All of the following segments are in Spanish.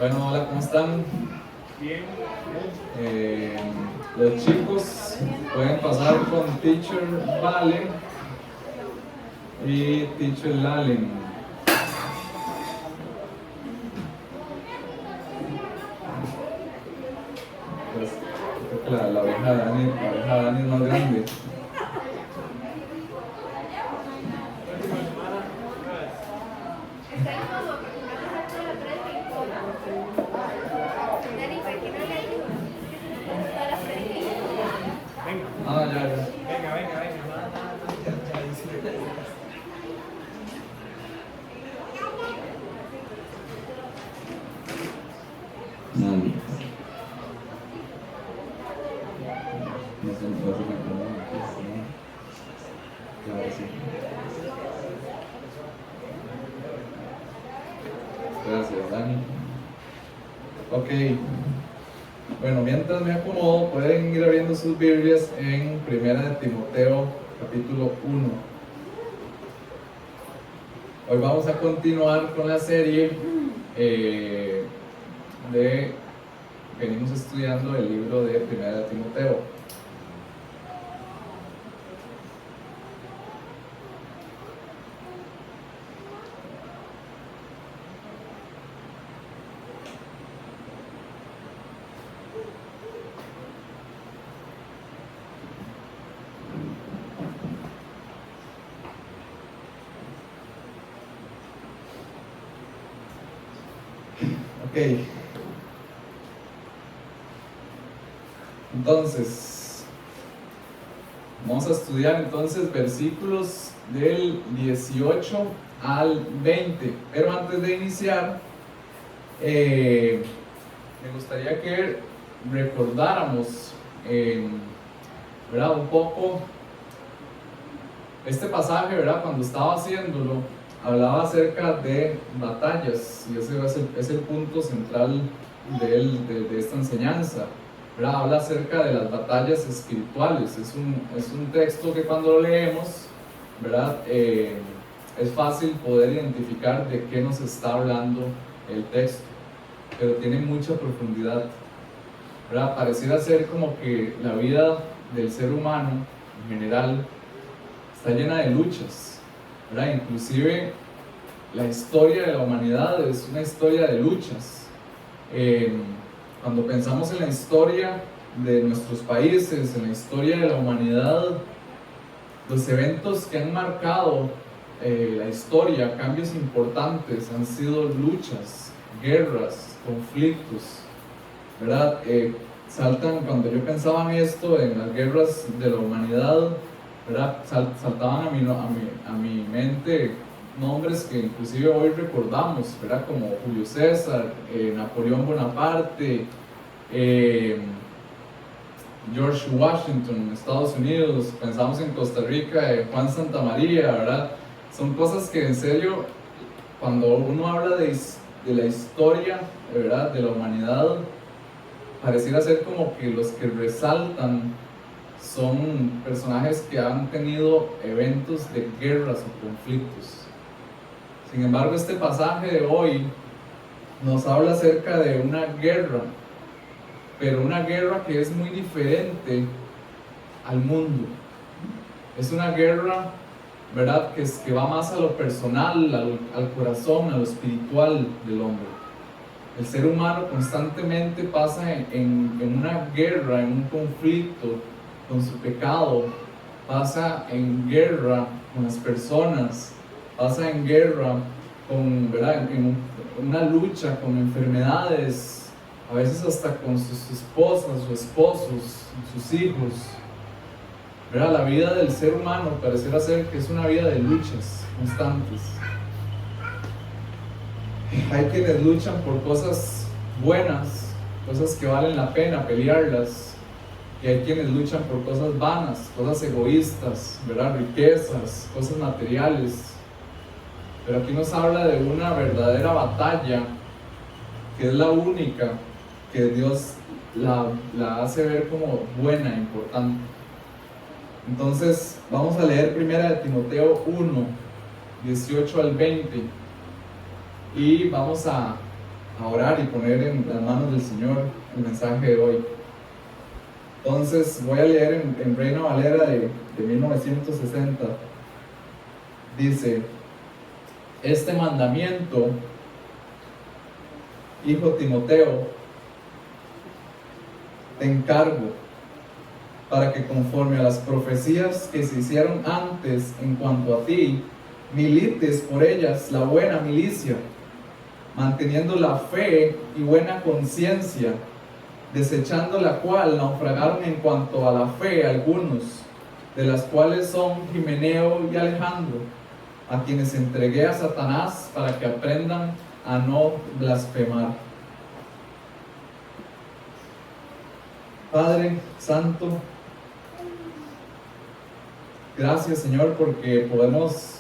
Bueno, hola, ¿cómo están? Bien. Los chicos pueden pasar con Teacher Vale y Teacher Lalen. Pues, creo que la oreja de Dani es más grande. Ah, ya. Venga. No sé me acuerdo. Claro, sí. Gracias, Dani. Ok. Bueno, mientras me acomodo, pueden ir abriendo sus Biblias en 1 de Timoteo, capítulo 1. Hoy vamos a continuar con la serie venimos estudiando el libro de 1 de Timoteo. Ok. Entonces, vamos a estudiar versículos del 18 al 20. Pero antes de iniciar, me gustaría que recordáramos, ¿verdad? Un poco este pasaje, ¿verdad? Cuando estaba haciéndolo, hablaba acerca de batallas, y ese es el punto central de esta enseñanza, ¿verdad? Habla acerca de las batallas espirituales. Es un texto que cuando lo leemos, ¿verdad? Es fácil poder identificar de qué nos está hablando el texto, pero tiene mucha profundidad, ¿verdad? Pareciera ser como que la vida del ser humano en general está llena de luchas, ¿verdad? Inclusive la historia de la humanidad es una historia de luchas. Cuando pensamos en la historia de nuestros países, en la historia de la humanidad, los eventos que han marcado la historia, cambios importantes, han sido luchas, guerras, conflictos, ¿verdad? Cuando yo pensaba en esto, en las guerras de la humanidad, ¿verdad? Saltaban a mi mente nombres que inclusive hoy recordamos, ¿verdad? Como Julio César, Napoleón Bonaparte, George Washington en Estados Unidos. Pensamos en Costa Rica, Juan Santamaría, ¿verdad? Son cosas que en serio, cuando uno habla de la historia, ¿verdad? De la humanidad, pareciera ser como que los que resaltan son personajes que han tenido eventos de guerras o conflictos. Sin embargo, este pasaje de hoy nos habla acerca de una guerra, pero una guerra que es muy diferente al mundo. Es una guerra, ¿verdad?, que va más a lo personal, al corazón, a lo espiritual del hombre. El ser humano constantemente pasa en una guerra, en un conflicto con su pecado, pasa en guerra con las personas, pasa en guerra ¿verdad?, en una lucha con enfermedades, a veces hasta con sus esposas o esposos, sus hijos, ¿verdad? La vida del ser humano pareciera ser que es una vida de luchas constantes. Hay quienes luchan por cosas buenas, cosas que valen la pena pelearlas, y hay quienes luchan por cosas vanas, cosas egoístas, ¿verdad? Riquezas, cosas materiales. Pero aquí nos habla de una verdadera batalla, que es la única que Dios la hace ver como buena, importante. Entonces, vamos a leer 1 de Timoteo 1, 18 al 20, y vamos a a orar y poner en las manos del Señor el mensaje de hoy. Entonces voy a leer en Reina Valera de 1960. Dice: este mandamiento, hijo Timoteo, te encargo para que conforme a las profecías que se hicieron antes en cuanto a ti, milites por ellas la buena milicia, manteniendo la fe y buena conciencia, desechando la cual naufragaron en cuanto a la fe algunos, de las cuales son Himeneo y Alejandro, a quienes entregué a Satanás para que aprendan a no blasfemar. Padre Santo, gracias, Señor, porque podemos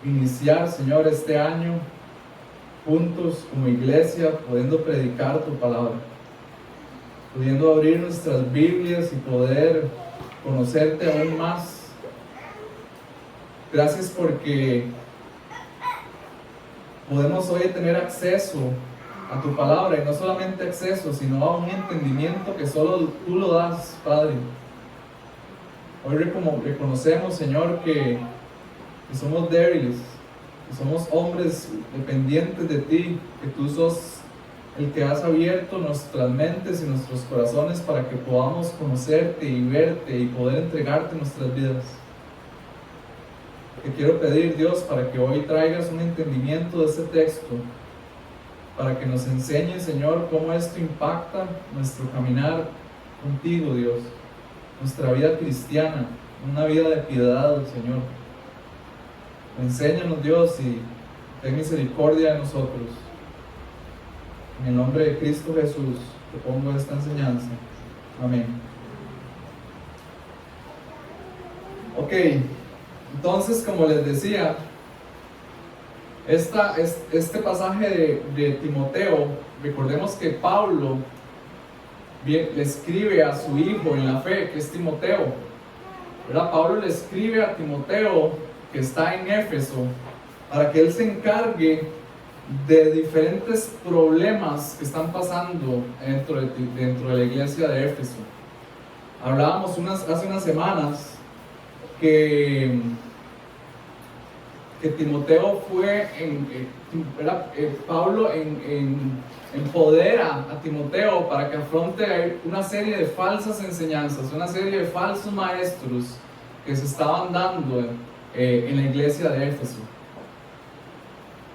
iniciar, Señor, este año juntos como iglesia, pudiendo predicar tu palabra, pudiendo abrir nuestras Biblias y poder conocerte aún más. Gracias porque podemos hoy tener acceso a tu palabra, y no solamente acceso, sino a un entendimiento que solo tú lo das, Padre. Hoy reconocemos, Señor, que somos débiles, que somos hombres dependientes de ti, que tú sos el que has abierto nuestras mentes y nuestros corazones para que podamos conocerte y verte y poder entregarte nuestras vidas. Te quiero pedir, Dios, para que hoy traigas un entendimiento de este texto, para que nos enseñes, Señor, cómo esto impacta nuestro caminar contigo, Dios, nuestra vida cristiana, una vida de piedad, Señor. Enséñanos, Dios, y ten misericordia de nosotros. En el nombre de Cristo Jesús te pongo esta enseñanza. Amén. Ok, entonces, como les decía, este pasaje de Timoteo, recordemos que Pablo le escribe a su hijo en la fe, que es Timoteo, ¿verdad? Pablo le escribe a Timoteo, que está en Éfeso, para que él se encargue de diferentes problemas que están pasando dentro de la iglesia de Éfeso. Hablábamos hace unas semanas que Timoteo fue, Pablo empodera a Timoteo para que afronte una serie de falsas enseñanzas, una serie de falsos maestros que se estaban dando en la iglesia de Éfeso.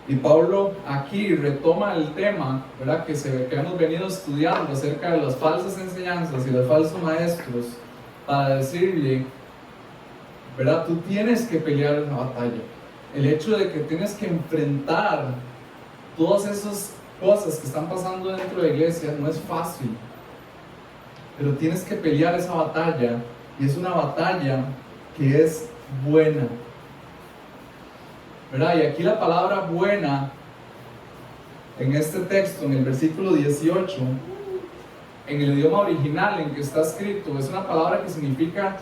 Y Pablo aquí retoma el tema, ¿verdad?, que hemos venido estudiando acerca de las falsas enseñanzas y los falsos maestros, para decirle, ¿verdad?, tú tienes que pelear esa batalla. El hecho de que tienes que enfrentar todas esas cosas que están pasando dentro de la iglesia no es fácil, pero tienes que pelear esa batalla, y es una batalla que es buena, ¿verdad? Y aquí la palabra buena, en este texto, en el versículo 18, en el idioma original en que está escrito, es una palabra que significa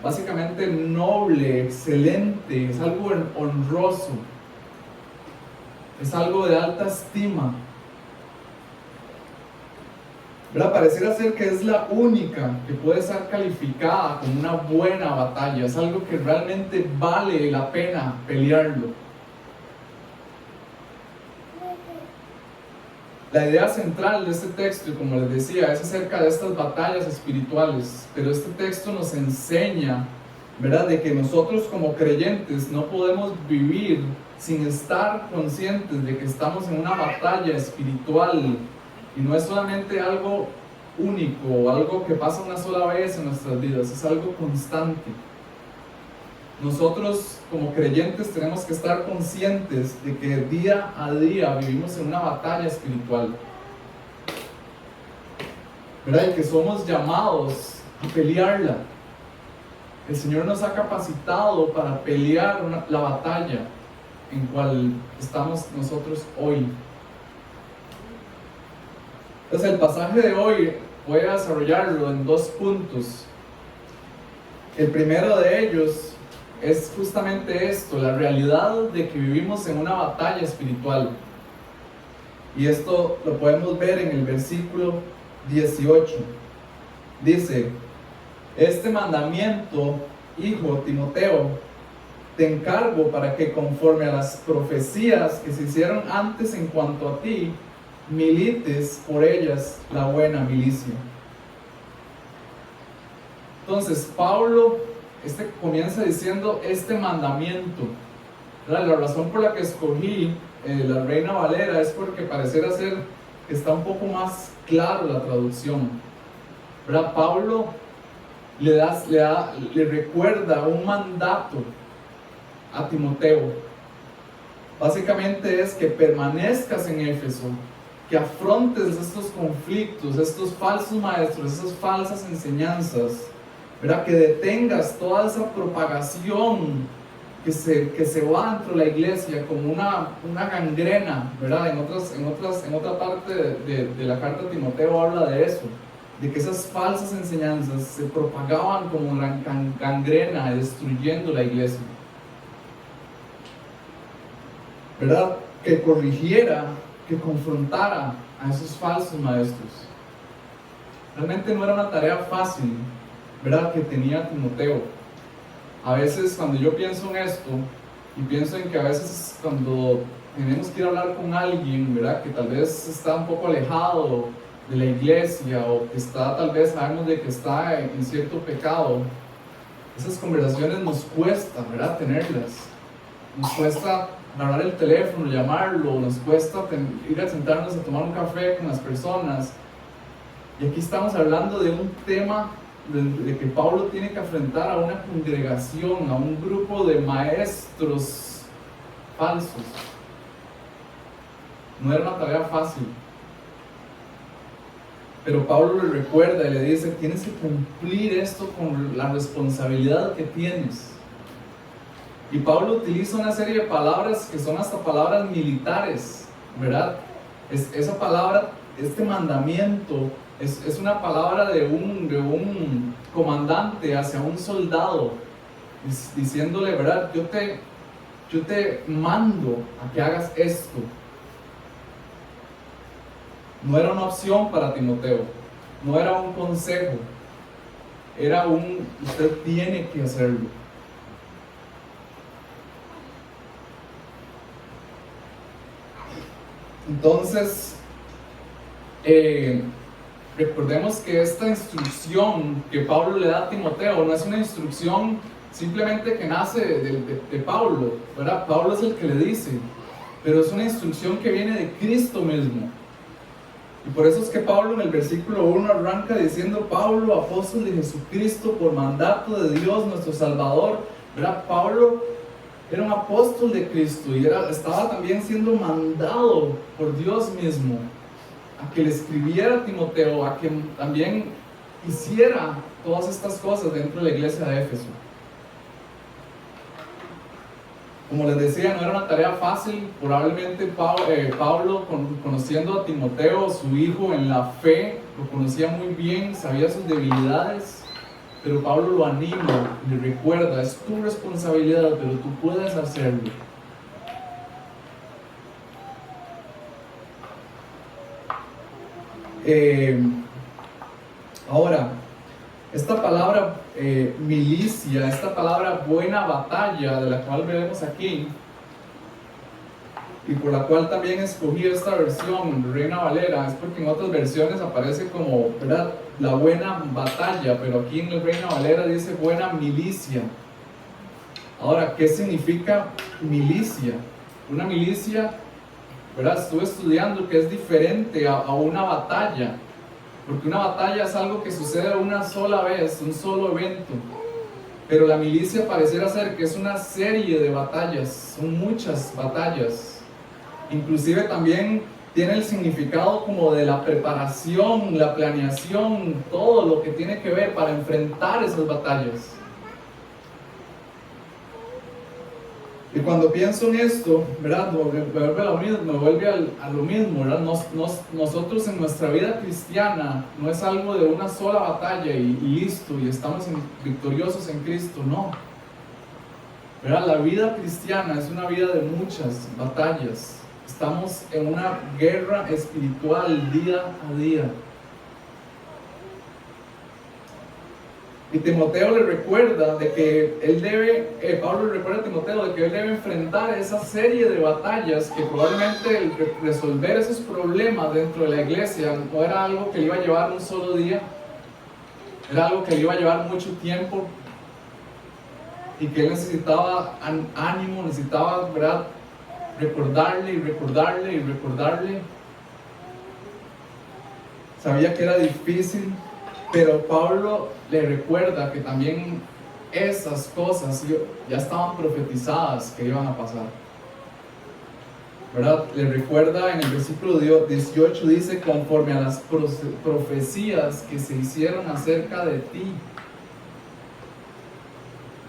básicamente noble, excelente, es algo honroso, es algo de alta estima, ¿verdad? Pareciera ser que es la única que puede ser calificada como una buena batalla, es algo que realmente vale la pena pelearlo. La idea central de este texto, como les decía, es acerca de estas batallas espirituales, pero este texto nos enseña, ¿verdad?, de que nosotros como creyentes no podemos vivir sin estar conscientes de que estamos en una batalla espiritual, y no es solamente algo único, algo que pasa una sola vez en nuestras vidas, es algo constante. Nosotros como creyentes tenemos que estar conscientes de que día a día vivimos en una batalla espiritual, ¿verdad?, y que somos llamados a pelearla. El Señor nos ha capacitado para pelear la batalla en cual estamos nosotros hoy. Entonces el pasaje de hoy voy a desarrollarlo en 2 puntos. El primero de ellos es justamente esto, la realidad de que vivimos en una batalla espiritual. Y esto lo podemos ver en el versículo 18. Dice: este mandamiento, hijo Timoteo, te encargo para que conforme a las profecías que se hicieron antes en cuanto a ti, milites por ellas la buena milicia. Entonces, Pablo comienza diciendo este mandamiento. La razón por la que escogí la Reina Valera es porque pareciera ser que está un poco más claro la traducción. ¿Verdad? Pablo le recuerda un mandato a Timoteo. Básicamente es que permanezcas en Éfeso, que afrontes estos conflictos, estos falsos maestros, esas falsas enseñanzas, ¿verdad? Que detengas toda esa propagación que se va dentro de la iglesia como una gangrena, ¿verdad? En otra parte de la carta a Timoteo habla de eso, de que esas falsas enseñanzas se propagaban como una gangrena, destruyendo la iglesia, ¿verdad? Que corrigiera, que confrontara a esos falsos maestros. Realmente no era una tarea fácil, ¿verdad?, que tenía Timoteo. A veces cuando yo pienso en esto, y pienso en que a veces cuando tenemos que ir a hablar con alguien, ¿verdad?, que tal vez está un poco alejado de la iglesia, o que está, tal vez sabemos de que está en cierto pecado, esas conversaciones nos cuesta, ¿verdad?, tenerlas. Nos cuesta agarrar el teléfono, llamarlo, nos cuesta ir a sentarnos a tomar un café con las personas. Y aquí estamos hablando de un tema de que Pablo tiene que enfrentar a una congregación, a un grupo de maestros falsos. No era una tarea fácil. Pero Pablo le recuerda y le dice: tienes que cumplir esto con la responsabilidad que tienes. Y Pablo utiliza una serie de palabras que son hasta palabras militares, ¿verdad? Esa palabra, este mandamiento, es una palabra de un comandante hacia un soldado, diciéndole, ¿verdad? Yo te mando a que hagas esto. No era una opción para Timoteo, no era un consejo, era usted tiene que hacerlo. Entonces, recordemos que esta instrucción que Pablo le da a Timoteo no es una instrucción simplemente que nace de Pablo, ¿verdad? Pablo es el que le dice, pero es una instrucción que viene de Cristo mismo. Y por eso es que Pablo en el versículo 1 arranca diciendo: Pablo, apóstol de Jesucristo, por mandato de Dios nuestro Salvador, ¿verdad? Pablo era un apóstol de Cristo y estaba también siendo mandado por Dios mismo a que le escribiera a Timoteo, a que también hiciera todas estas cosas dentro de la iglesia de Éfeso. Como les decía, no era una tarea fácil. Probablemente Pablo, conociendo a Timoteo, su hijo en la fe, lo conocía muy bien, sabía sus debilidades, pero Pablo lo anima, le recuerda: es tu responsabilidad, pero tú puedes hacerlo. Ahora, esta palabra milicia, esta palabra buena batalla, de la cual veremos aquí, y por la cual también escogí esta versión, Reina Valera, es porque en otras versiones aparece como, ¿verdad?, la buena batalla, pero aquí en la Reina Valera dice buena milicia. Ahora, ¿qué significa milicia? Una milicia, ¿verdad?, estuve estudiando que es diferente a una batalla, porque una batalla es algo que sucede una sola vez, un solo evento, pero la milicia pareciera ser que es una serie de batallas, son muchas batallas. Inclusive también tiene el significado como de la preparación, la planeación, todo lo que tiene que ver para enfrentar esas batallas. Y cuando pienso en esto, ¿verdad?, me vuelve a lo mismo, ¿verdad? Nosotros en nuestra vida cristiana no es algo de una sola batalla y listo, y estamos victoriosos en Cristo, no. ¿Verdad? La vida cristiana es una vida de muchas batallas. Estamos en una guerra espiritual día a día. Y Timoteo le recuerda de que Pablo le recuerda a Timoteo de que él debe enfrentar esa serie de batallas, que probablemente resolver esos problemas dentro de la iglesia no era algo que le iba a llevar un solo día, era algo que le iba a llevar mucho tiempo, y que él necesitaba ánimo, necesitaba, ¿verdad?, recordarle y recordarle y recordarle. Sabía que era difícil, pero Pablo le recuerda que también esas cosas ya estaban profetizadas que iban a pasar, ¿verdad? Le recuerda en el versículo 18, dice: conforme a las profecías que se hicieron acerca de ti.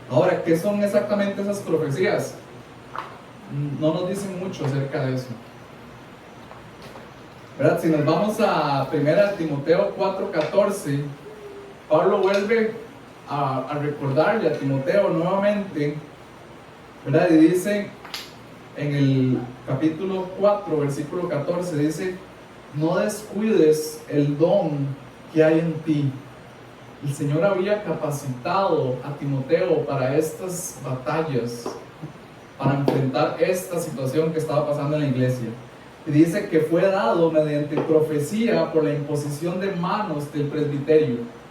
Ahora, ¿qué son exactamente esas profecías? No nos dicen mucho acerca de eso, ¿verdad? Si nos vamos a 1 Timoteo 4:14, Pablo vuelve a recordarle a Timoteo nuevamente, ¿verdad? Y dice en el capítulo 4, versículo 14, dice: no descuides el don que hay en ti. El Señor había capacitado a Timoteo para estas batallas, para enfrentar esta situación que estaba pasando en la iglesia. Y dice que fue dado mediante profecía por la imposición de manos del presbiterio.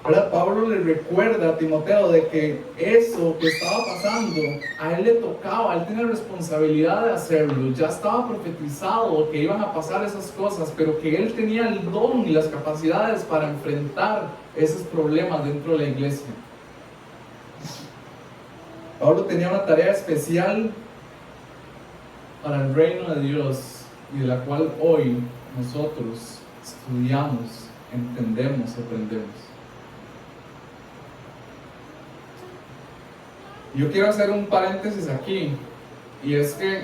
Ahora Pablo le recuerda a Timoteo de que eso que estaba pasando a él le tocaba, él tenía responsabilidad de hacerlo, ya estaba profetizado que iban a pasar esas cosas, pero que él tenía el don y las capacidades para enfrentar esos problemas dentro de la iglesia. Pablo tenía una tarea especial para el reino de Dios, y de la cual hoy nosotros estudiamos, entendemos, aprendemos. Yo quiero hacer un paréntesis aquí, y es que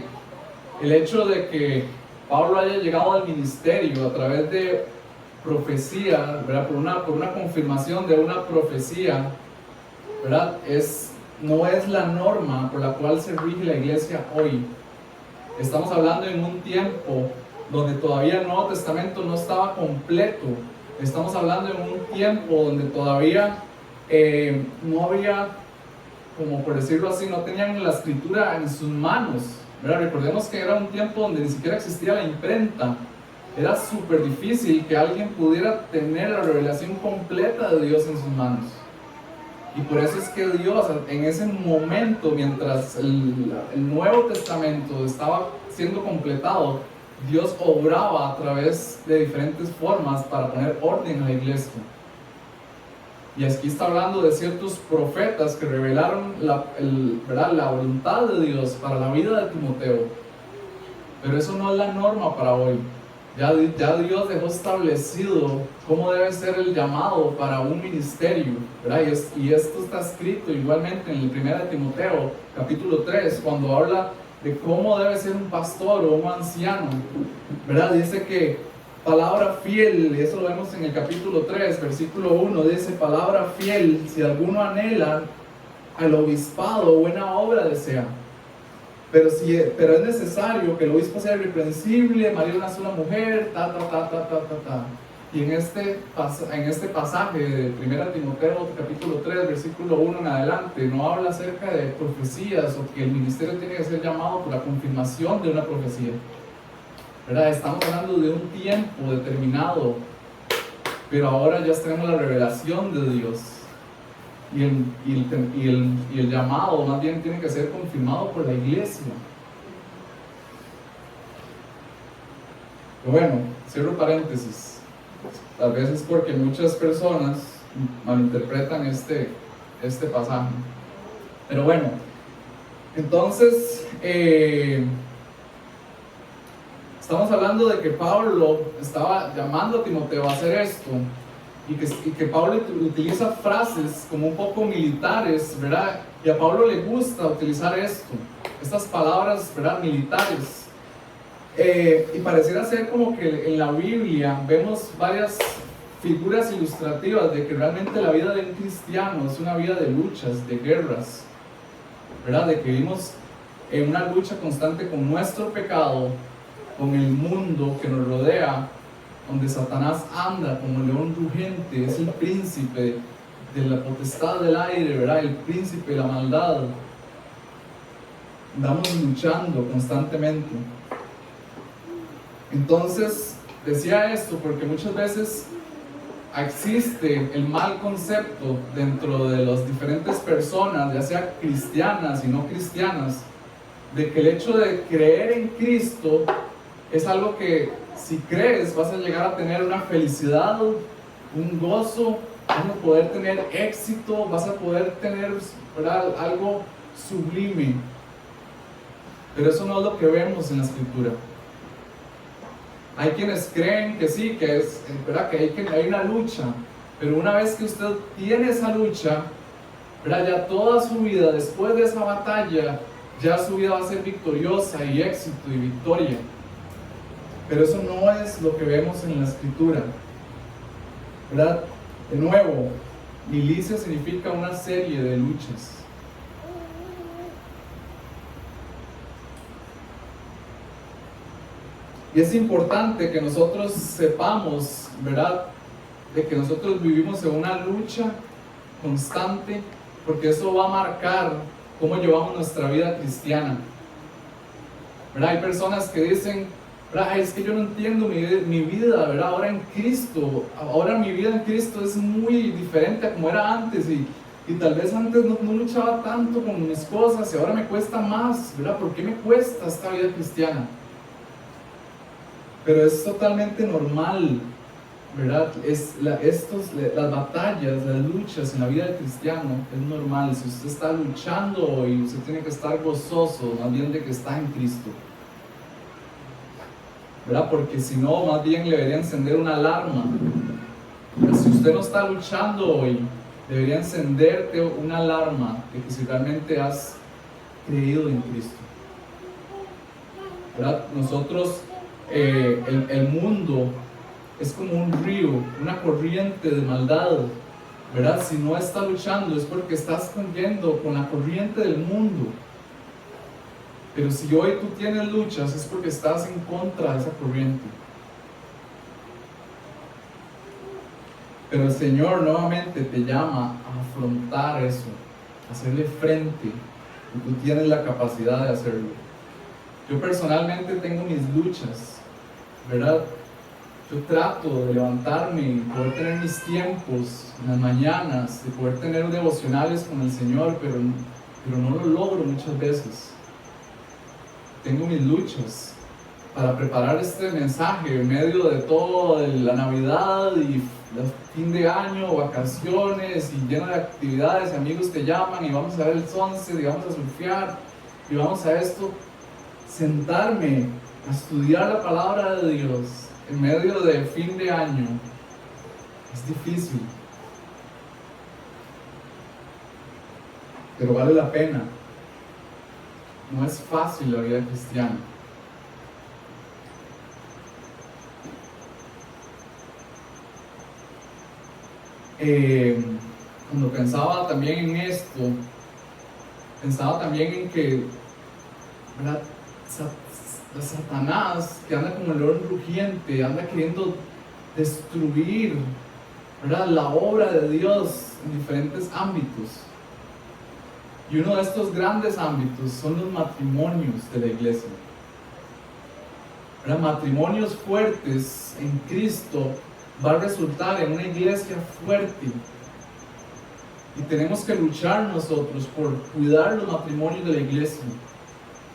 el hecho de que Pablo haya llegado al ministerio a través de profecía, ¿verdad?, por una confirmación de una profecía, ¿verdad?, no es la norma por la cual se rige la iglesia hoy. Estamos hablando en un tiempo donde todavía el Nuevo Testamento no estaba completo. Estamos hablando en un tiempo donde todavía no había, como por decirlo así, no tenían la escritura en sus manos, ¿verdad? Recordemos que era un tiempo donde ni siquiera existía la imprenta. Era súper difícil que alguien pudiera tener la revelación completa de Dios en sus manos. Y por eso es que Dios, en ese momento, mientras el Nuevo Testamento estaba siendo completado, Dios obraba a través de diferentes formas para poner orden a la iglesia. Y aquí está hablando de ciertos profetas que revelaron la voluntad de Dios para la vida de Timoteo. Pero eso no es la norma para hoy. Ya Dios dejó establecido cómo debe ser el llamado para un ministerio, ¿verdad? Y esto está escrito igualmente en el 1 Timoteo, capítulo 3, cuando habla de cómo debe ser un pastor o un anciano, ¿verdad? Dice que palabra fiel, y eso lo vemos en el capítulo 3, versículo 1, dice: palabra fiel, si alguno anhela al obispado, buena obra desea. Pero es necesario que el obispo sea irreprensible, marido de una sola mujer, Y en este pasaje de 1 Timoteo capítulo 3, versículo 1 en adelante, no habla acerca de profecías o que el ministerio tiene que ser llamado por la confirmación de una profecía, ¿verdad? Estamos hablando de un tiempo determinado, pero ahora ya tenemos la revelación de Dios. Y el llamado más bien tiene que ser confirmado por la iglesia. Pero bueno, cierro paréntesis. Tal vez es porque muchas personas malinterpretan este pasaje. Pero bueno, entonces estamos hablando de que Pablo estaba llamando a Timoteo a hacer esto. Y que Pablo utiliza frases como un poco militares, ¿verdad? Y a Pablo le gusta utilizar estas palabras, ¿verdad?, militares. Y pareciera ser como que en la Biblia vemos varias figuras ilustrativas de que realmente la vida de un cristiano es una vida de luchas, de guerras, ¿verdad? De que vimos en una lucha constante con nuestro pecado, con el mundo que nos rodea, donde Satanás anda como león rugiente, es el príncipe de la potestad del aire, ¿verdad? El príncipe de la maldad. Andamos luchando constantemente. Entonces, decía esto porque muchas veces existe el mal concepto dentro de las diferentes personas, ya sea cristianas y no cristianas, de que el hecho de creer en Cristo es algo que si crees vas a llegar a tener una felicidad, un gozo, vas a poder tener éxito, vas a poder tener, ¿verdad?, algo sublime. Pero eso no es lo que vemos en la Escritura. Hay quienes creen que sí, que es, ¿verdad?, que hay una lucha, pero una vez que usted tiene esa lucha, ¿verdad?, ya toda su vida, después de esa batalla, ya su vida va a ser victoriosa y éxito y victoria. Pero eso no es lo que vemos en la Escritura, ¿verdad? De nuevo, milicia significa una serie de luchas. Y es importante que nosotros sepamos, ¿verdad?, de que nosotros vivimos en una lucha constante, porque eso va a marcar cómo llevamos nuestra vida cristiana, ¿verdad? Hay personas que dicen, ¿verdad?, es que yo no entiendo mi vida, ¿verdad?, ahora en Cristo, ahora mi vida en Cristo es muy diferente a como era antes, y tal vez antes no luchaba tanto con mis cosas y ahora me cuesta más, ¿verdad? ¿Por qué me cuesta esta vida cristiana? Pero es totalmente normal, ¿verdad? Las batallas, las luchas en la vida del cristiano es normal. Si usted está luchando hoy, usted tiene que estar gozoso, más bien de que está en Cristo, ¿verdad? Porque si no, más bien le debería encender una alarma. Pero si usted no está luchando hoy, debería encenderte una alarma de que si realmente has creído en Cristo, ¿verdad? Nosotros, el mundo es como un río, una corriente de maldad, ¿verdad? Si no está luchando es porque estás yendo con la corriente del mundo. Pero si hoy tú tienes luchas es porque estás en contra de esa corriente. Pero el Señor nuevamente te llama a afrontar eso, a hacerle frente, y tú tienes la capacidad de hacerlo. Yo personalmente tengo mis luchas, ¿verdad? Yo trato de levantarme y poder tener mis tiempos en las mañanas, de poder tener devocionales con el Señor, pero no lo logro muchas veces. Tengo mis luchas para preparar este mensaje en medio de todo, de la Navidad y el fin de año, vacaciones y lleno de actividades, amigos que llaman y vamos a ver el sunset y vamos a surfear y vamos a esto. Sentarme a estudiar la palabra de Dios en medio de fin de año es difícil, pero vale la pena. No es fácil la vida cristiana. Cuando pensaba también en esto, pensaba también en que, ¿verdad?, Satanás, que anda como el león rugiente, anda queriendo destruir, ¿verdad?, la obra de Dios en diferentes ámbitos. Y uno de estos grandes ámbitos son los matrimonios de la iglesia. ¿Verdad? Matrimonios fuertes en Cristo va a resultar en una iglesia fuerte. Y tenemos que luchar nosotros por cuidar los matrimonios de la iglesia.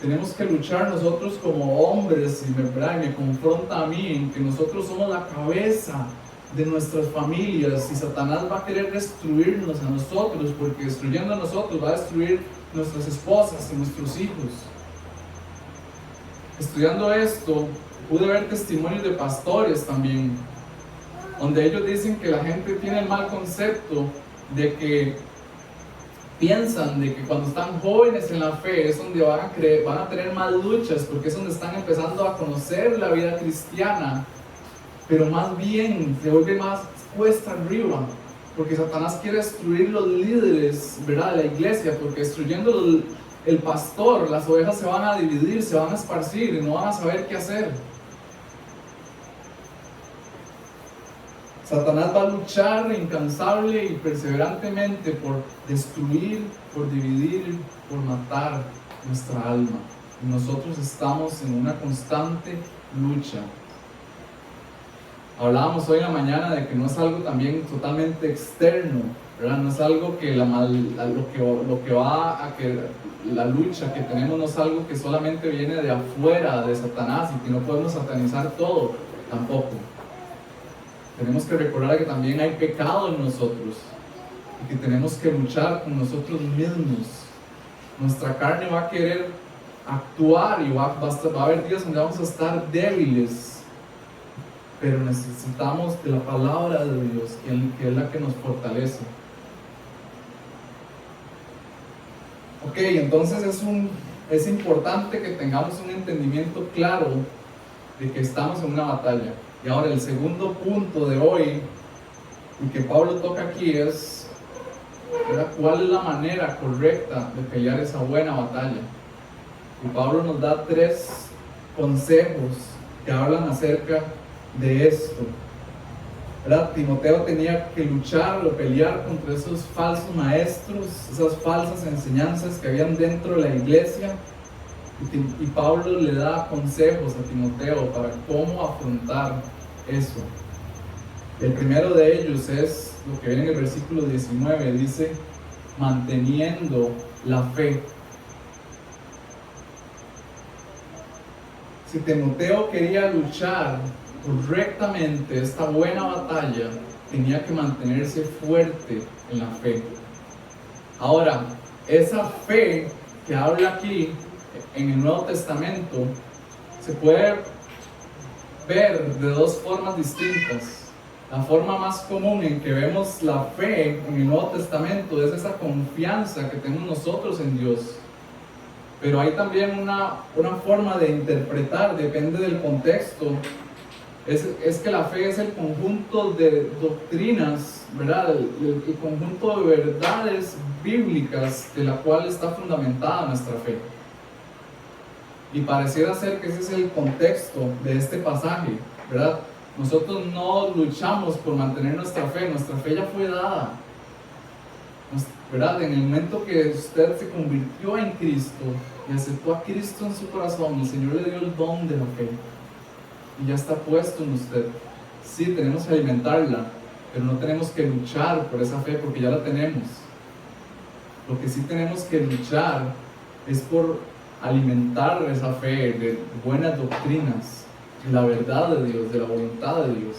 Tenemos que luchar nosotros como hombres, y me confronta a mí en que nosotros somos la cabeza de nuestras familias, y Satanás va a querer destruirnos a nosotros, porque destruyendo a nosotros va a destruir nuestras esposas y nuestros hijos. Estudiando esto, pude ver testimonios de pastores también, donde ellos dicen que la gente tiene el mal concepto de que piensan de que cuando están jóvenes en la fe es donde van a tener más luchas, porque es donde están empezando a conocer la vida cristiana, pero más bien se vuelve más cuesta arriba, porque Satanás quiere destruir los líderes, ¿verdad?, de la iglesia, porque destruyendo el pastor, las ovejas se van a dividir, se van a esparcir y no van a saber qué hacer. Satanás va a luchar incansable y perseverantemente por destruir, por dividir, por matar nuestra alma. Y nosotros estamos en una constante lucha. Hablábamos hoy en la mañana de que no es algo también totalmente externo, ¿verdad? No es algo que lo que va a que la lucha que tenemos no es algo que solamente viene de afuera de Satanás y que no podemos satanizar todo, tampoco. Tenemos que recordar que también hay pecado en nosotros y que tenemos que luchar con nosotros mismos. Nuestra carne va a querer actuar y va a haber días donde vamos a estar débiles. Pero necesitamos de la palabra de Dios, que es la que nos fortalece. Ok, entonces es importante que tengamos un entendimiento claro de que estamos en una batalla. Y ahora el segundo punto de hoy, y que Pablo toca aquí, es cuál es la manera correcta de pelear esa buena batalla. Y Pablo nos da 3 consejos que hablan acerca de esto, ¿verdad? Timoteo tenía que luchar o pelear contra esos falsos maestros, esas falsas enseñanzas que habían dentro de la iglesia, y Pablo le da consejos a Timoteo para cómo afrontar eso. El primero de ellos es lo que viene en el versículo 19, dice, manteniendo la fe. Si Timoteo quería luchar correctamente esta buena batalla, tenía que mantenerse fuerte en la fe. Ahora, esa fe que habla aquí en el Nuevo Testamento se puede ver de 2 formas distintas. La forma más común en que vemos la fe en el Nuevo Testamento es esa confianza que tenemos nosotros en Dios. Pero hay también una forma de interpretar, depende del contexto. Es que la fe es el conjunto de doctrinas, ¿verdad? El conjunto de verdades bíblicas de la cual está fundamentada nuestra fe. Y pareciera ser que ese es el contexto de este pasaje, ¿verdad? Nosotros no luchamos por mantener nuestra fe ya fue dada, ¿verdad? En el momento que usted se convirtió en Cristo y aceptó a Cristo en su corazón, el Señor le dio el don de la fe. Y ya está puesto en usted. Sí, tenemos que alimentarla, pero no tenemos que luchar por esa fe porque ya la tenemos. Lo que sí tenemos que luchar es por alimentar esa fe de buenas doctrinas, de la verdad de Dios, de la voluntad de Dios.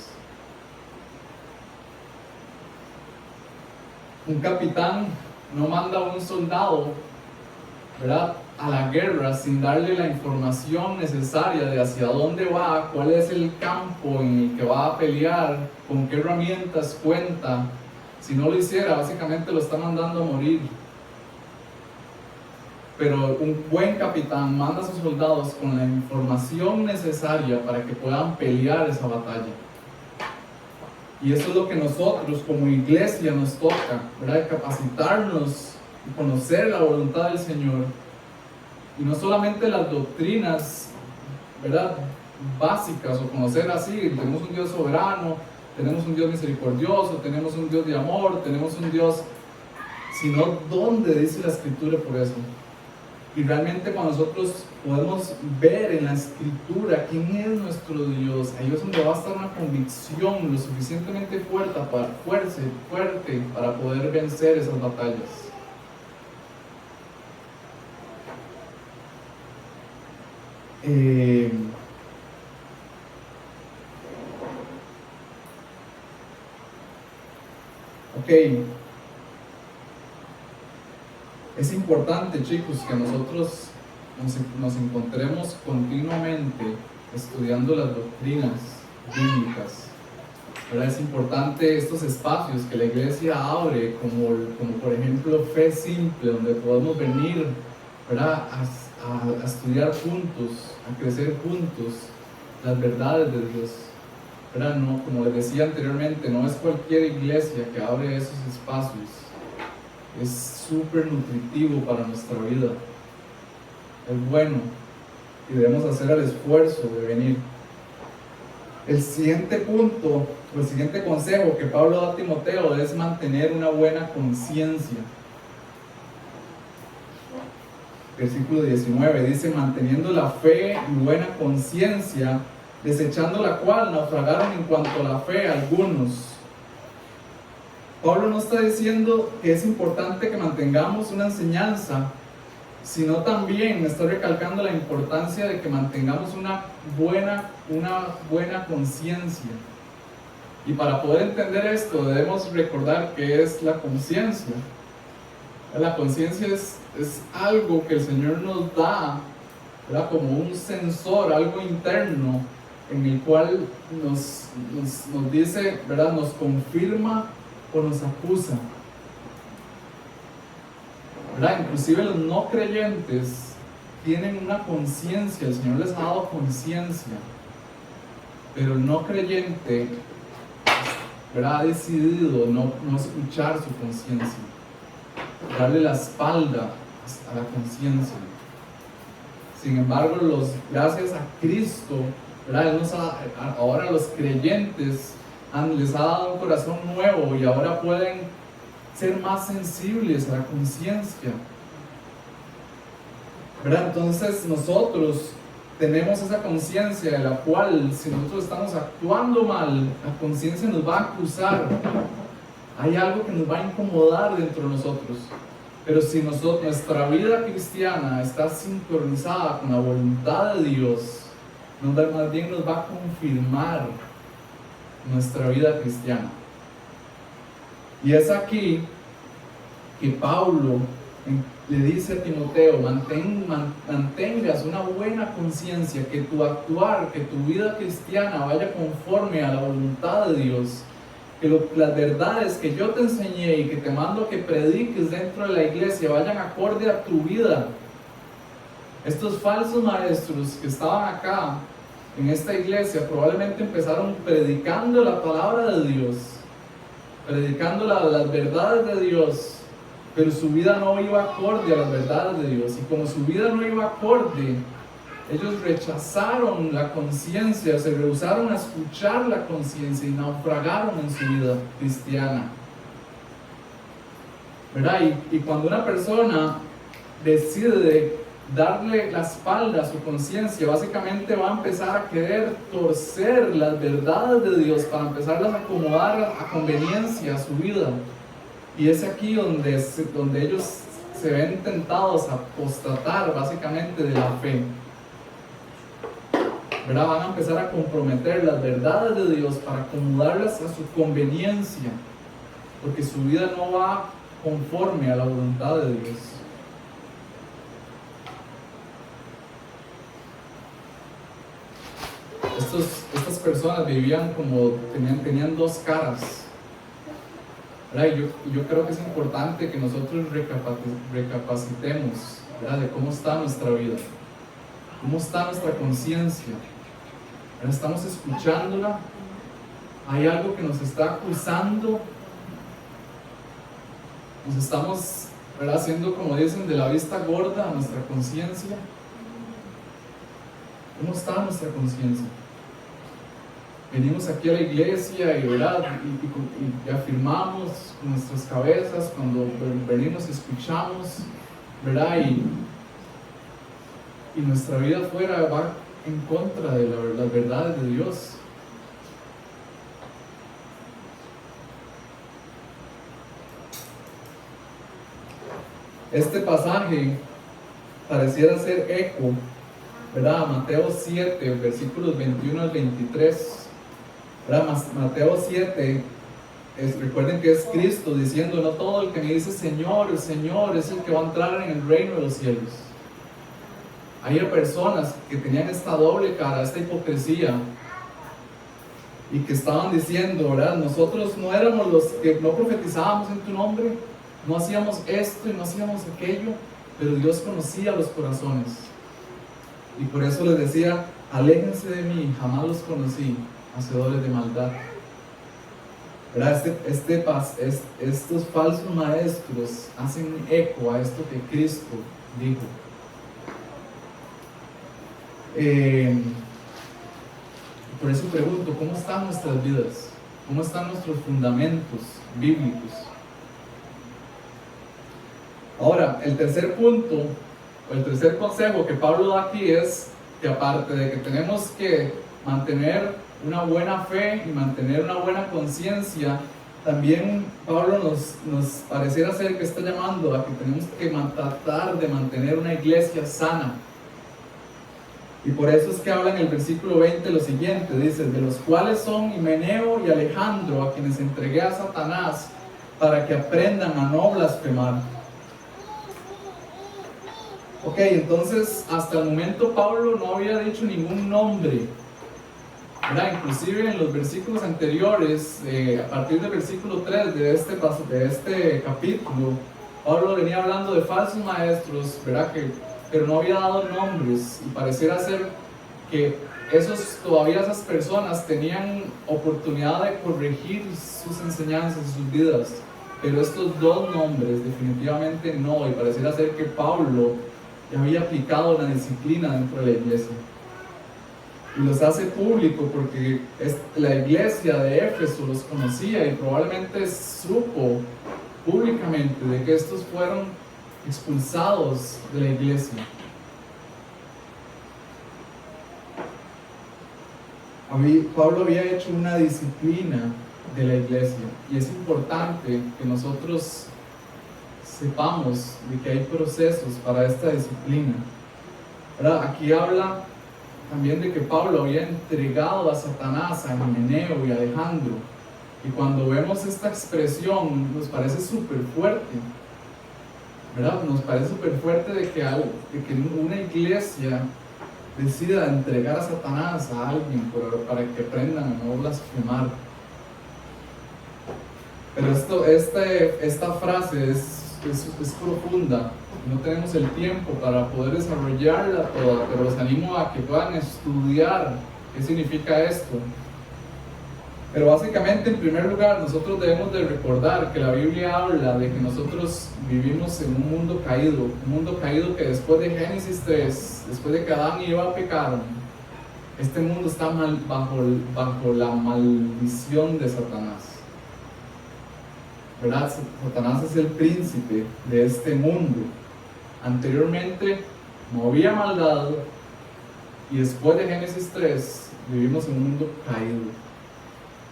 Un capitán no manda a un soldado, ¿verdad?, a la guerra sin darle la información necesaria de hacia dónde va, cuál es el campo en el que va a pelear, con qué herramientas cuenta. Si no lo hiciera, básicamente lo está mandando a morir. Pero un buen capitán manda a sus soldados con la información necesaria para que puedan pelear esa batalla. Y eso es lo que nosotros como iglesia nos toca, ¿verdad?, capacitarnos y conocer la voluntad del Señor. Y no solamente las doctrinas, ¿verdad?, básicas, o conocer así, tenemos un Dios soberano, tenemos un Dios misericordioso, tenemos un Dios de amor, tenemos un Dios, sino dónde dice la Escritura por eso. Y realmente cuando nosotros podemos ver en la Escritura quién es nuestro Dios, ahí es donde va a estar una convicción lo suficientemente fuerte para poder vencer esas batallas. Es importante, chicos, que nosotros nos encontremos continuamente estudiando las doctrinas bíblicas, ¿verdad? Es importante estos espacios que la iglesia abre, como por ejemplo Fe Simple, donde podemos venir, ¿verdad?, a estudiar juntos, a crecer juntos las verdades de Dios, ¿verdad? No, como les decía anteriormente, no es cualquier iglesia que abre esos espacios. Es súper nutritivo para nuestra vida. es bueno y debemos hacer el esfuerzo de venir. El siguiente punto, o el siguiente consejo que Pablo da a Timoteo es mantener una buena conciencia. Versículo 19 dice: manteniendo la fe y buena conciencia, desechando la cual naufragaron en cuanto a la fe algunos. Pablo no está diciendo que es importante que mantengamos una enseñanza, sino también está recalcando la importancia de que mantengamos una buena conciencia. Y para poder entender esto debemos recordar qué es la conciencia. La conciencia es algo que el Señor nos da, ¿verdad?, como un sensor, algo interno, en el cual nos dice, ¿verdad?, nos confirma o nos acusa, ¿verdad? Inclusive los no creyentes tienen una conciencia, el Señor les ha dado conciencia, pero el no creyente, ¿verdad?, ha decidido no escuchar su conciencia, darle la espalda a la conciencia. Sin embargo, gracias a Cristo, ¿verdad?, ahora los creyentes les ha dado un corazón nuevo y ahora pueden ser más sensibles a la conciencia, ¿verdad? Entonces nosotros tenemos esa conciencia de la cual, si nosotros estamos actuando mal, la conciencia nos va a acusar. Hay algo que nos va a incomodar dentro de nosotros. Pero si nuestra vida cristiana está sincronizada con la voluntad de Dios, más bien nos va a confirmar nuestra vida cristiana. Y es aquí que Pablo le dice a Timoteo: mantengas una buena conciencia, que tu actuar, que tu vida cristiana vaya conforme a la voluntad de Dios, que las verdades que yo te enseñé y que te mando a que prediques dentro de la iglesia vayan acorde a tu vida. Estos falsos maestros que estaban acá en esta iglesia probablemente empezaron predicando la palabra de Dios, predicando las verdades de Dios, pero su vida no iba acorde a las verdades de Dios. Y como su vida no iba acorde, ellos rechazaron la conciencia, se rehusaron a escuchar la conciencia y naufragaron en su vida cristiana, ¿verdad? Y cuando una persona decide darle la espalda a su conciencia, básicamente va a empezar a querer torcer las verdades de Dios para empezarlas a acomodar a conveniencia a su vida. Y es aquí donde ellos se ven tentados a apostatar básicamente de la fe, ¿verdad? Van a empezar a comprometer las verdades de Dios para acomodarlas a su conveniencia, porque su vida no va conforme a la voluntad de Dios. Estas personas vivían como tenían dos caras, ¿verdad? Yo creo que es importante que nosotros recapacitemos, ¿verdad?, de cómo está nuestra vida, cómo está nuestra conciencia. ¿Estamos escuchándola? ¿Hay algo que nos está acusando? ¿Nos estamos, ¿verdad?, haciendo, como dicen, de la vista gorda a nuestra conciencia? ¿Cómo está nuestra conciencia? Venimos aquí a la iglesia y, ¿verdad?, y afirmamos con nuestras cabezas cuando venimos y escuchamos, ¿verdad?, y nuestra vida afuera va en contra de las verdades de Dios. Este pasaje pareciera ser eco, ¿verdad?, Mateo 7, versículos 21 al 23. ¿Verdad? Mateo 7, recuerden que es Cristo diciendo: no todo el que me dice Señor, Señor es el que va a entrar en el reino de los cielos. Hay personas que tenían esta doble cara, esta hipocresía, y que estaban diciendo, ¿verdad?, nosotros no éramos los que no profetizábamos en tu nombre, no hacíamos esto y no hacíamos aquello, pero Dios conocía los corazones. Y por eso les decía: aléjense de mí, jamás los conocí, hacedores de maldad. ¿Verdad? Estos falsos maestros hacen eco a esto que Cristo dijo. Por eso pregunto, ¿cómo están nuestras vidas? ¿Cómo están nuestros fundamentos bíblicos? Ahora, el tercer punto, o el tercer consejo que Pablo da aquí es que aparte de que tenemos que mantener una buena fe y mantener una buena conciencia, también Pablo nos pareciera ser que está llamando a que tenemos que tratar de mantener una iglesia sana. Y por eso es que habla en el versículo 20 lo siguiente, dice, de los cuales son Himeneo y Alejandro, a quienes entregué a Satanás, para que aprendan a no blasfemar. Ok, entonces hasta el momento Pablo no había dicho ningún nombre, ¿verdad? Inclusive en los versículos anteriores, a partir del versículo 3 de este capítulo, Pablo venía hablando de falsos maestros, ¿verdad? Pero no había dado nombres, y pareciera ser que todavía esas personas tenían oportunidad de corregir sus enseñanzas, sus vidas, pero estos dos nombres definitivamente no, y pareciera ser que Pablo ya había aplicado la disciplina dentro de la iglesia. Y los hace público porque la iglesia de Éfeso los conocía y probablemente supo públicamente de que estos fueron expulsados de la iglesia. Pablo había hecho una disciplina de la iglesia y es importante que nosotros sepamos de que hay procesos para esta disciplina. Ahora, aquí habla también de que Pablo había entregado a Satanás, a Himeneo y a Alejandro, y cuando vemos esta expresión nos parece súper fuerte, ¿verdad? Nos parece súper fuerte de que una iglesia decida entregar a Satanás a alguien para que aprendan a no blasfemar. Pero esta frase es profunda, no tenemos el tiempo para poder desarrollarla toda, pero los animo a que puedan estudiar qué significa esto. Pero básicamente, en primer lugar, nosotros debemos de recordar que la Biblia habla de que nosotros vivimos en un mundo caído que después de Génesis 3, después de que Adán y Eva pecaron, este mundo está bajo la maldición de Satanás. ¿Verdad? Satanás es el príncipe de este mundo. Anteriormente no había maldad y después de Génesis 3 vivimos en un mundo caído.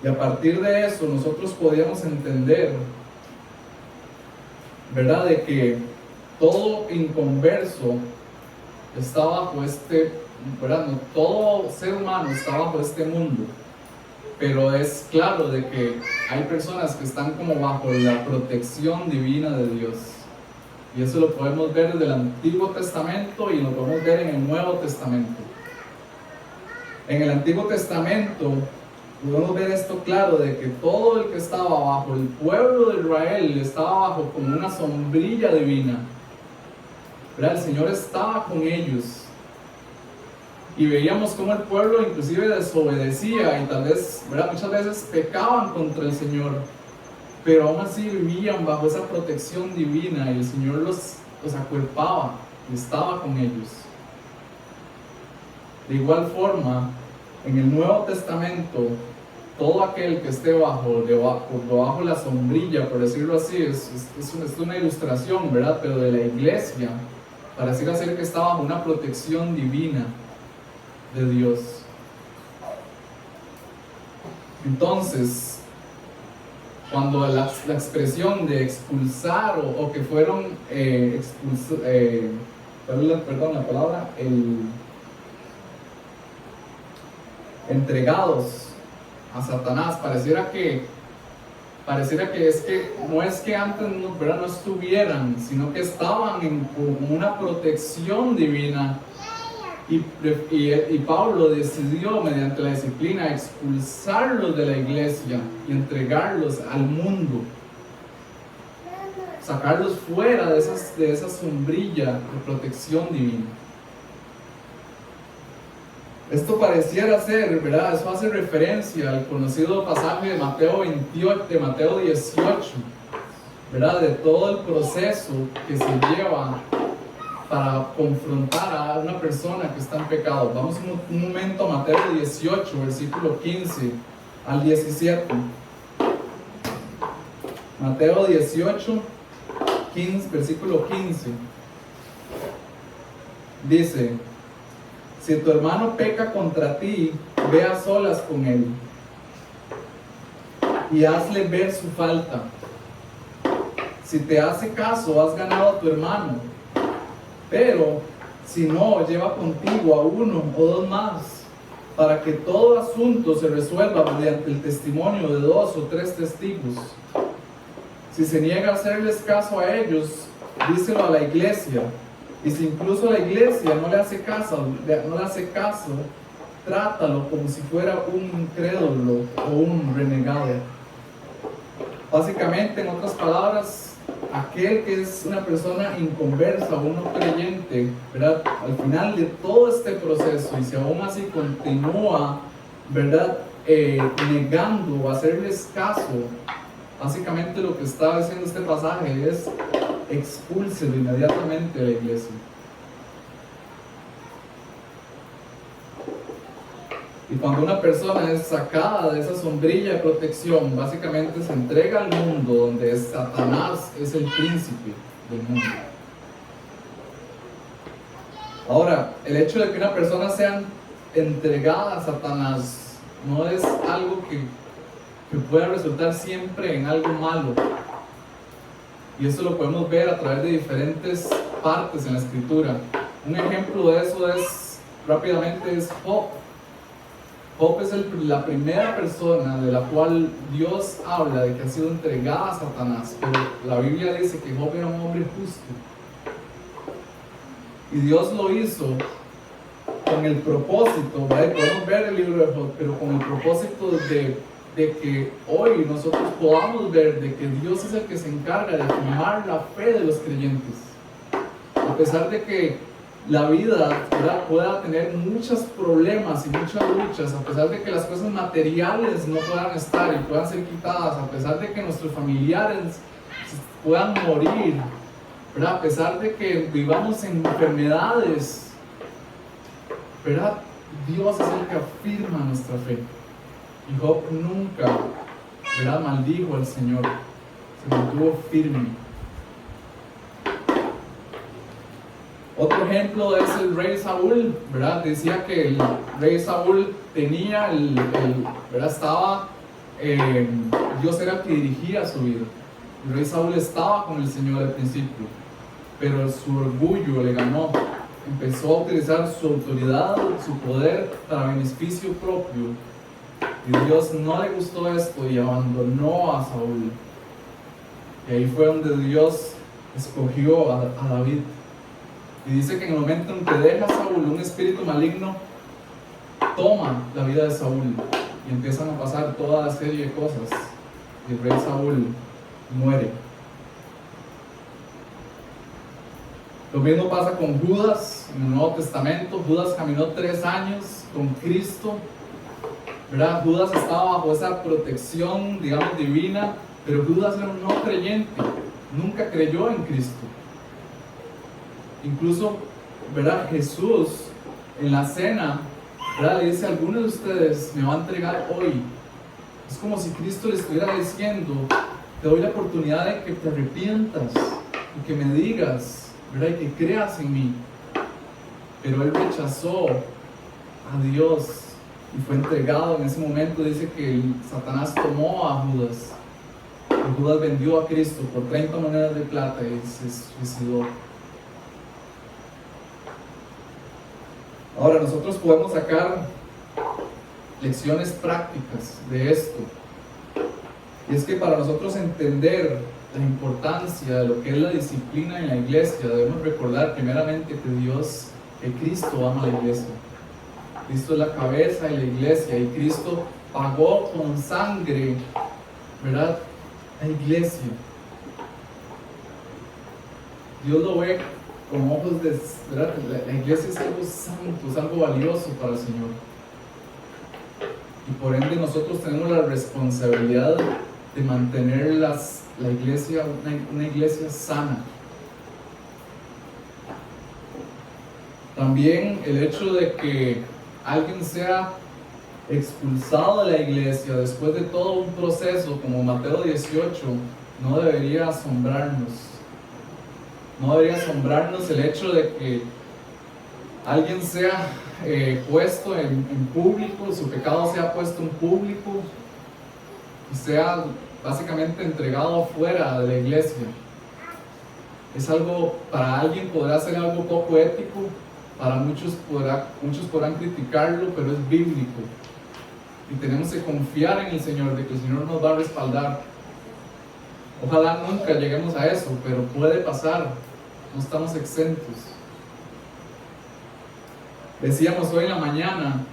Y a partir de eso nosotros podíamos entender, ¿verdad?, de que todo inconverso está bajo ¿verdad? No, todo ser humano está bajo este mundo. Pero es claro de que hay personas que están como bajo la protección divina de Dios. Y eso lo podemos ver desde el Antiguo Testamento y lo podemos ver en el Nuevo Testamento. En el Antiguo Testamento podemos ver esto claro, de que todo el que estaba bajo el pueblo de Israel estaba bajo como una sombrilla divina. ¿Verdad? El Señor estaba con ellos. Y veíamos cómo el pueblo inclusive desobedecía y tal vez, ¿verdad?, muchas veces pecaban contra el Señor, pero aún así vivían bajo esa protección divina y el Señor los acuerpaba y estaba con ellos. De igual forma, en el Nuevo Testamento, todo aquel que esté bajo la sombrilla, por decirlo así, es una ilustración, ¿verdad?, pero de la iglesia, pareciera ser que está bajo una protección divina de Dios. Entonces, cuando la expresión de expulsar o que fueron entregados a Satanás, pareciera que no es que antes ¿verdad?, no estuvieran, sino que estaban con una protección divina. Y Pablo decidió, mediante la disciplina, expulsarlos de la iglesia y entregarlos al mundo, sacarlos fuera de esa sombrilla de protección divina. Esto pareciera ser, ¿verdad?, eso hace referencia al conocido pasaje de Mateo 28, de Mateo 18, ¿verdad?, de todo el proceso que se lleva para confrontar a una persona que está en pecado. Vamos un momento a Mateo 18, versículo 15 al 17. Mateo 18, 15, versículo 15. Dice: si tu hermano peca contra ti, ve a solas con él y hazle ver su falta. Si te hace caso, has ganado a tu hermano. Pero si no, lleva contigo a uno o dos más, para que todo asunto se resuelva mediante el testimonio de 2 o 3 testigos. Si se niega a hacerles caso a ellos, díselo a la iglesia. Y si incluso la iglesia no le hace caso, trátalo como si fuera un incrédulo o un renegado. Básicamente, en otras palabras, aquel que es una persona inconversa o un no creyente, ¿verdad? Al final de todo este proceso, y si aún así continúa, ¿verdad? Negando hacerles caso, básicamente lo que está diciendo este pasaje es: expúlselo inmediatamente de la iglesia. Y cuando una persona es sacada de esa sombrilla de protección, básicamente se entrega al mundo, donde Satanás es el príncipe del mundo. Ahora, el hecho de que una persona sea entregada a Satanás no es algo que pueda resultar siempre en algo malo. Y eso lo podemos ver a través de diferentes partes en la Escritura. Un ejemplo de eso rápidamente es Job. Job es la primera persona de la cual Dios habla de que ha sido entregada a Satanás, pero la Biblia dice que Job era un hombre justo. Y Dios lo hizo con el propósito, ¿vale? Podemos ver el libro de Job, pero con el propósito de que hoy nosotros podamos ver de que Dios es el que se encarga de afirmar la fe de los creyentes. A pesar de que la vida, ¿verdad?, pueda tener muchos problemas y muchas luchas, a pesar de que las cosas materiales no puedan estar y puedan ser quitadas, a pesar de que nuestros familiares puedan morir, ¿verdad?, a pesar de que vivamos en enfermedades, ¿verdad?, Dios es el que afirma nuestra fe. Y Job nunca, ¿verdad?, maldijo al Señor, se mantuvo firme. Otro ejemplo es el rey Saúl, ¿verdad? Decía que el rey Saúl tenía, ¿verdad?, estaba, Dios era el que dirigía su vida. El rey Saúl estaba con el Señor al principio, pero su orgullo le ganó. Empezó a utilizar su autoridad, su poder para beneficio propio. Y Dios no le gustó esto y abandonó a Saúl. Y ahí fue donde Dios escogió a David. Y dice que en el momento en que deja a Saúl, un espíritu maligno toma la vida de Saúl y empiezan a pasar toda la serie de cosas. Y el rey Saúl muere. Lo mismo pasa con Judas en el Nuevo Testamento. Judas caminó 3 años con Cristo, ¿verdad? Judas estaba bajo esa protección, digamos, divina, pero Judas era un no creyente, nunca creyó en Cristo. Incluso, ¿verdad?, Jesús en la cena, ¿verdad?, le dice: alguno de ustedes me va a entregar hoy. Es como si Cristo le estuviera diciendo: te doy la oportunidad de que te arrepientas y que me digas, ¿verdad?, y que creas en mí. Pero él rechazó a Dios y fue entregado en ese momento. Dice que Satanás tomó a Judas y Judas vendió a Cristo por 30 monedas de plata y se suicidó. Ahora, nosotros podemos sacar lecciones prácticas de esto. Y es que para nosotros entender la importancia de lo que es la disciplina en la iglesia, debemos recordar primeramente que Cristo ama la iglesia. Cristo es la cabeza de la iglesia y Cristo pagó con sangre, ¿verdad?, la iglesia. Dios lo ve con ojos de, ¿verdad?, la iglesia es algo santo, es algo valioso para el Señor. Y por ende nosotros tenemos la responsabilidad de mantener la iglesia, una iglesia sana. También el hecho de que alguien sea expulsado de la iglesia después de todo un proceso como Mateo 18 no debería asombrarnos. No debería asombrarnos el hecho de que alguien sea puesto en público, su pecado sea puesto en público y sea básicamente entregado afuera de la iglesia. Es algo, para alguien podrá ser algo poco ético, para muchos podrán criticarlo, pero es bíblico. Y tenemos que confiar en el Señor, de que el Señor nos va a respaldar. Ojalá nunca lleguemos a eso, pero puede pasar, no estamos exentos. Decíamos hoy en la mañana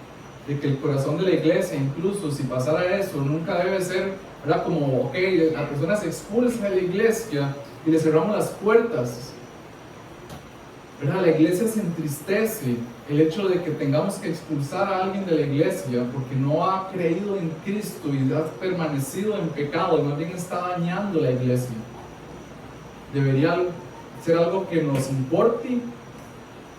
de que el corazón de la iglesia, incluso si pasara eso, nunca debe ser, ¿verdad? Como, ok, la persona se expulsa de la iglesia y le cerramos las puertas, ¿verdad? La iglesia se entristece el hecho de que tengamos que expulsar a alguien de la iglesia porque no ha creído en Cristo y ha permanecido en pecado y más bien está dañando la iglesia. Debería ser algo que nos importe,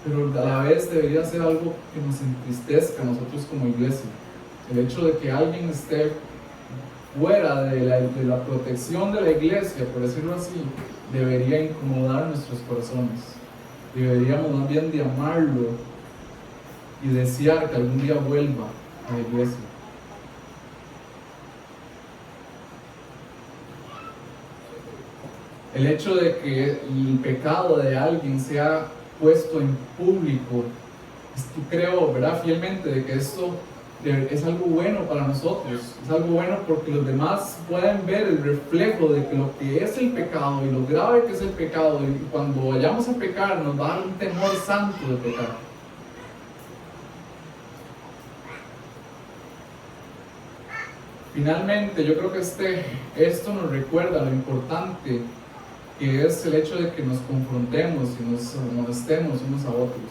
pero a la vez debería ser algo que nos entristezca a nosotros como iglesia. El hecho de que alguien esté fuera de la protección de la iglesia, por decirlo así, debería incomodar nuestros corazones. Deberíamos más bien de amarlo y desear que algún día vuelva a la iglesia. El hecho de que el pecado de alguien sea puesto en público, creo, ¿verdad?, fielmente de que esto es algo bueno para nosotros, es algo bueno porque los demás pueden ver el reflejo de que lo que es el pecado y lo grave que es el pecado, y cuando vayamos a pecar nos va a dar un temor santo de pecar. Finalmente, yo creo que esto nos recuerda lo importante que es el hecho de que nos confrontemos y nos amonestemos unos a otros.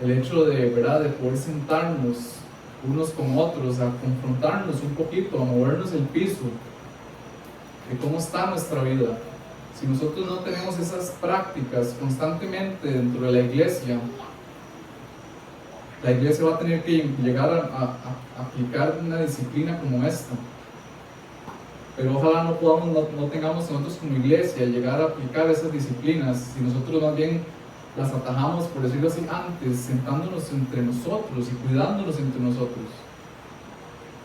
El hecho de, ¿verdad?, de poder sentarnos unos con otros, a confrontarnos un poquito, a movernos el piso, de cómo está nuestra vida. Si nosotros no tenemos esas prácticas constantemente dentro de la iglesia va a tener que llegar a aplicar una disciplina como esta. Pero ojalá no tengamos nosotros como iglesia llegar a aplicar esas disciplinas, si nosotros más bien las atajamos, por decirlo así, antes, sentándonos entre nosotros y cuidándonos entre nosotros.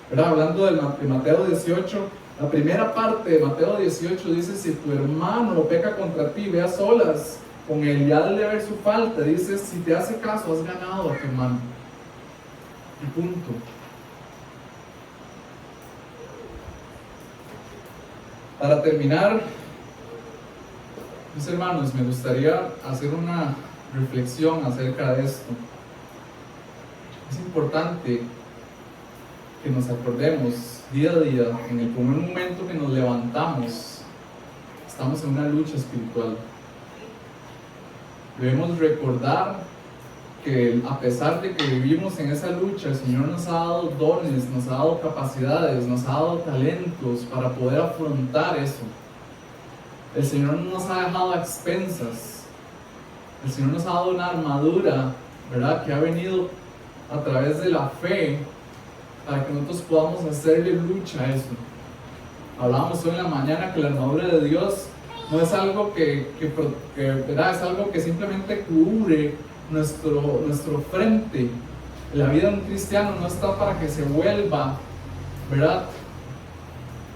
¿Verdad? Hablando de Mateo 18, la primera parte de Mateo 18 dice: si tu hermano peca contra ti, ve a solas con él y hazle ver su falta. Dice: si te hace caso, has ganado a tu hermano. Y punto. Para terminar, mis hermanos, me gustaría hacer una reflexión acerca de esto. Es importante que nos acordemos día a día, en el primer momento que nos levantamos, estamos en una lucha espiritual. Debemos recordar que a pesar de que vivimos en esa lucha, el Señor nos ha dado dones, nos ha dado capacidades, nos ha dado talentos para poder afrontar eso. El Señor no nos ha dejado a expensas. El Señor nos ha dado una armadura, ¿verdad?, que ha venido a través de la fe para que nosotros podamos hacerle lucha a eso. Hablábamos hoy en la mañana que la armadura de Dios no es algo ¿verdad?, es algo que simplemente cubre nuestro frente. La vida de un cristiano no está para que se vuelva, ¿verdad?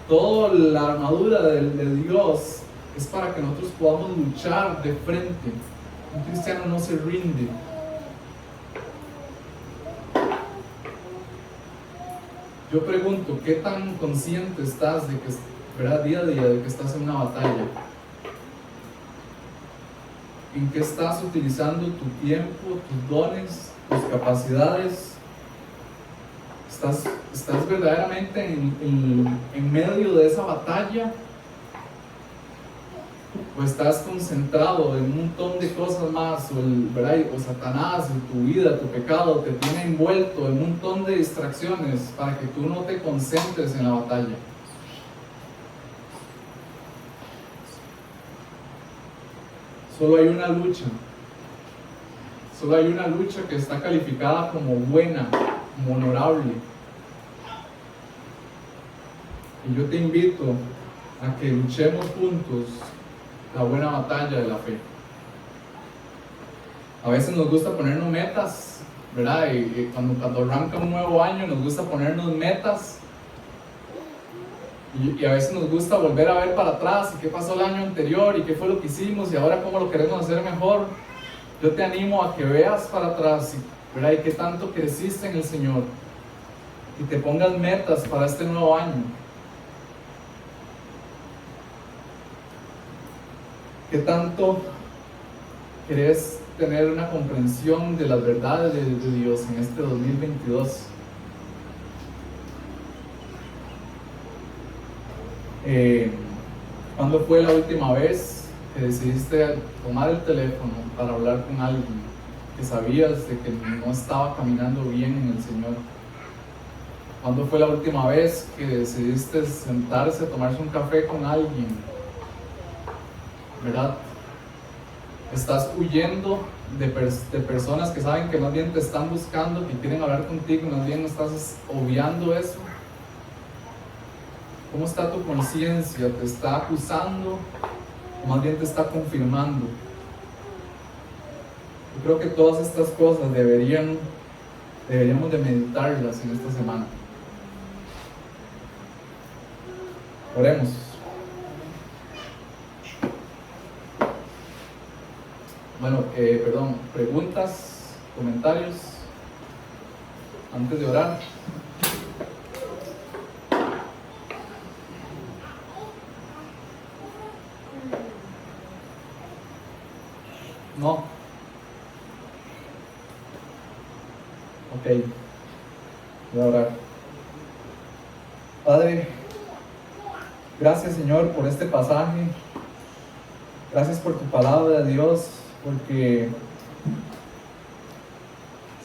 Toda la armadura de Dios es para que nosotros podamos luchar de frente. Un cristiano no se rinde. Yo pregunto, ¿qué tan consciente estás de que, ¿verdad?, día a día, de que estás en una batalla? ¿En qué estás utilizando tu tiempo, tus dones, tus capacidades? ¿Estás verdaderamente en medio de esa batalla? ¿O estás concentrado en un montón de cosas más? O Satanás, tu vida, tu pecado te tiene envuelto en un montón de distracciones para que tú no te concentres en la batalla. Solo hay una lucha. Solo hay una lucha que está calificada como buena, como honorable. Y yo te invito a que luchemos juntos la buena batalla de la fe. A veces nos gusta ponernos metas, ¿verdad? Y cuando arranca un nuevo año nos gusta ponernos metas. Y a veces nos gusta volver a ver para atrás y qué pasó el año anterior y qué fue lo que hicimos y ahora cómo lo queremos hacer mejor. Yo te animo a que veas para atrás, ¿verdad? Y qué tanto creciste en el Señor. Y te pongas metas para este nuevo año. ¿Qué tanto querés tener una comprensión de las verdades de Dios en este 2022? ¿Cuándo fue la última vez que decidiste tomar el teléfono para hablar con alguien que sabías de que no estaba caminando bien en el Señor? ¿Cuándo fue la última vez que decidiste sentarse a tomarse un café con alguien? ¿Verdad? Estás huyendo de personas que saben que más bien te están buscando, que quieren hablar contigo, más bien estás obviando eso. ¿Cómo está tu conciencia? ¿Te está acusando o más bien te está confirmando? Yo creo que todas estas cosas deberíamos de meditarlas en esta semana. Oremos. Bueno, preguntas, comentarios antes de orar. No. Ok. Voy a orar. Padre, gracias Señor por este pasaje. Gracias por tu palabra, Dios, porque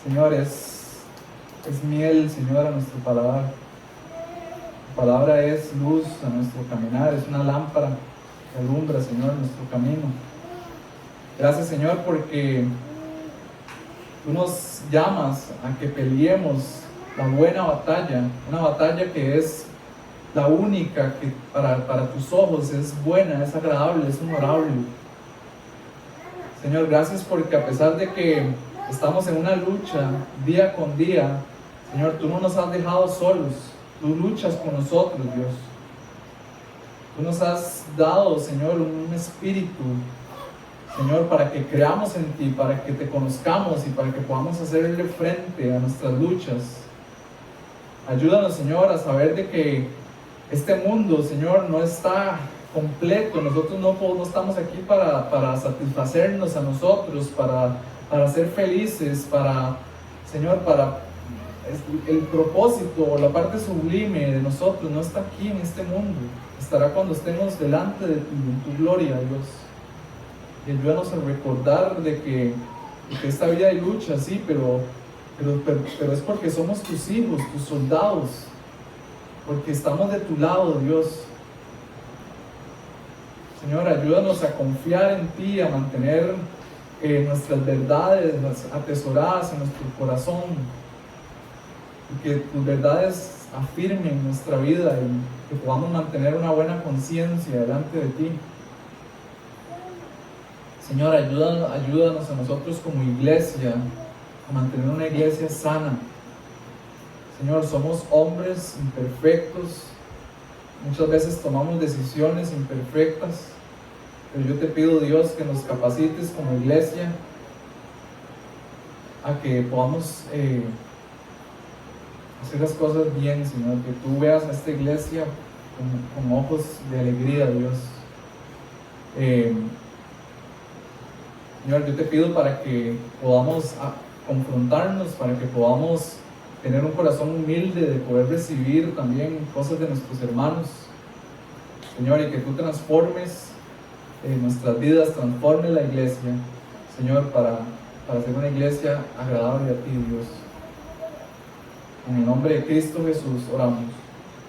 Señor es miel, Señor, a nuestro paladar. Tu palabra es luz a nuestro caminar, es una lámpara que alumbra, Señor, nuestro camino. Gracias, Señor, porque tú nos llamas a que peleemos la buena batalla, una batalla que es la única que para tus ojos es buena, es agradable, es honorable. Señor, gracias porque a pesar de que estamos en una lucha día con día, Señor, tú no nos has dejado solos, tú luchas con nosotros, Dios. Tú nos has dado, Señor, un espíritu, Señor, para que creamos en ti, para que te conozcamos y para que podamos hacerle frente a nuestras luchas. Ayúdanos, Señor, a saber de que este mundo, Señor, no está completo. Nosotros no estamos aquí para satisfacernos a nosotros, para ser felices, Señor, el propósito o la parte sublime de nosotros no está aquí en este mundo. Estará cuando estemos delante de tu gloria, Dios. Y ayúdanos a recordar de que esta vida hay lucha, sí, pero es porque somos tus hijos, tus soldados, porque estamos de tu lado, Dios. Señor, ayúdanos a confiar en ti, a mantener nuestras verdades atesoradas en nuestro corazón, y que tus verdades afirmen nuestra vida y que podamos mantener una buena conciencia delante de ti. Señor, ayúdanos a nosotros como iglesia a mantener una iglesia sana. Señor, somos hombres imperfectos, muchas veces tomamos decisiones imperfectas, pero yo te pido, Dios, que nos capacites como iglesia a que podamos hacer las cosas bien, Señor, que tú veas a esta iglesia con ojos de alegría, Dios. Señor, yo te pido para que podamos confrontarnos, para que podamos tener un corazón humilde de poder recibir también cosas de nuestros hermanos. Señor, y que tú transformes nuestras vidas, transformes la iglesia, Señor, para ser una iglesia agradable a ti, Dios. En el nombre de Cristo Jesús oramos.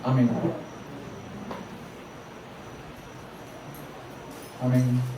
Amén. Amén.